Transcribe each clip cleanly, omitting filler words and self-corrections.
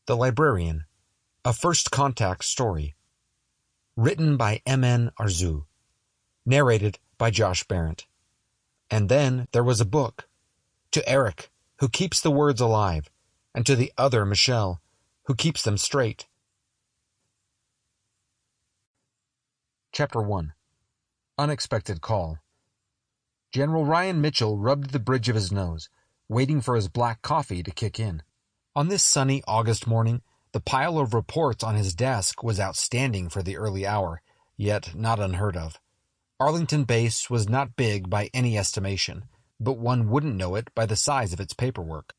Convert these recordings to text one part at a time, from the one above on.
The Librarian, a first contact story. Written by M.N. Arzu. Narrated by Josh Berndt. And then there was a book. To Eric, who keeps the words alive, and to the other Michelle, who keeps them straight. Chapter 1. Unexpected Call. General Ryan Mitchell rubbed the bridge of his nose, waiting for his black coffee to kick in. On this sunny August morning, the pile of reports on his desk was outstanding for the early hour, yet not unheard of. Arlington Base was not big by any estimation, but one wouldn't know it by the size of its paperwork.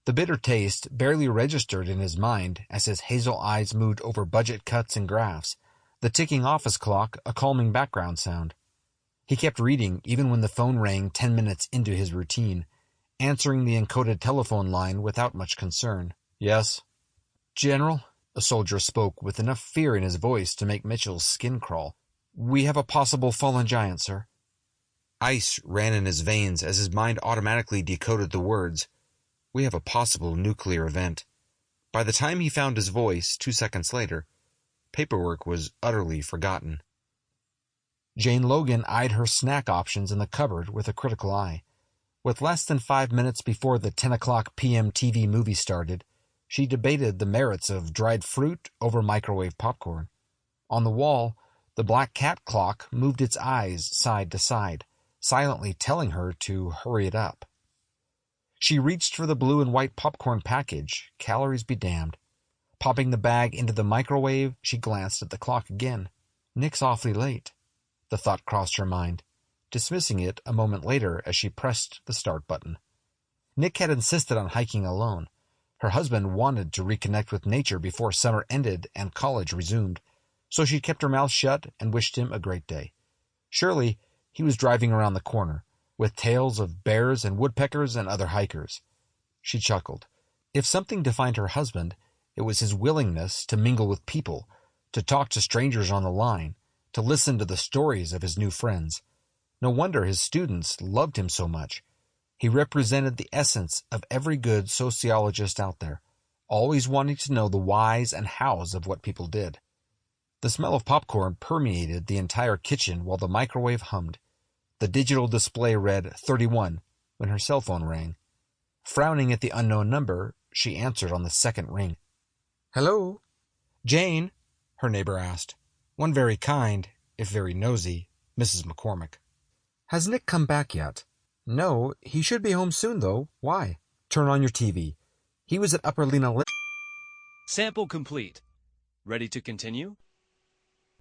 The bitter taste barely registered in his mind as his hazel eyes moved over budget cuts and graphs, the ticking office clock a calming background sound. He kept reading even when the phone rang 10 minutes into his routine, answering the encoded telephone line without much concern. Yes? General? A soldier spoke with enough fear in his voice to make Mitchell's skin crawl. We have a possible fallen giant, sir. Ice ran in his veins as his mind automatically decoded the words. We have a possible nuclear event. By the time he found his voice 2 seconds later, paperwork was utterly forgotten. Jane Logan eyed her snack options in the cupboard with a critical eye. With less than 5 minutes before the 10 o'clock p.m. TV movie started, she debated the merits of dried fruit over microwave popcorn. On the wall, the black cat clock moved its eyes side to side, silently telling her to hurry it up. She reached for the blue and white popcorn package, calories be damned. Popping the bag into the microwave, she glanced at the clock again. Nick's awfully late. The thought crossed her mind, dismissing it a moment later as she pressed the start button. Nick had insisted on hiking alone. Her husband wanted to reconnect with nature before summer ended and college resumed, so she kept her mouth shut and wished him a great day. Surely he was driving around the corner, with tales of bears and woodpeckers and other hikers. She chuckled. If something defined her husband, it was his willingness to mingle with people, to talk to strangers on the line, to listen to the stories of his new friends. No wonder his students loved him so much. He represented the essence of every good sociologist out there, always wanting to know the whys and hows of what people did. The smell of popcorn permeated the entire kitchen while the microwave hummed. The digital display read 31 when her cell phone rang. Frowning at the unknown number, she answered on the second ring. Hello? Jane, her neighbor asked. One very kind, if very nosy, Mrs. McCormick. Has Nick come back yet? No, he should be home soon, though. Why? Turn on your TV. He was at Upper Lena. Sample complete. Ready to continue?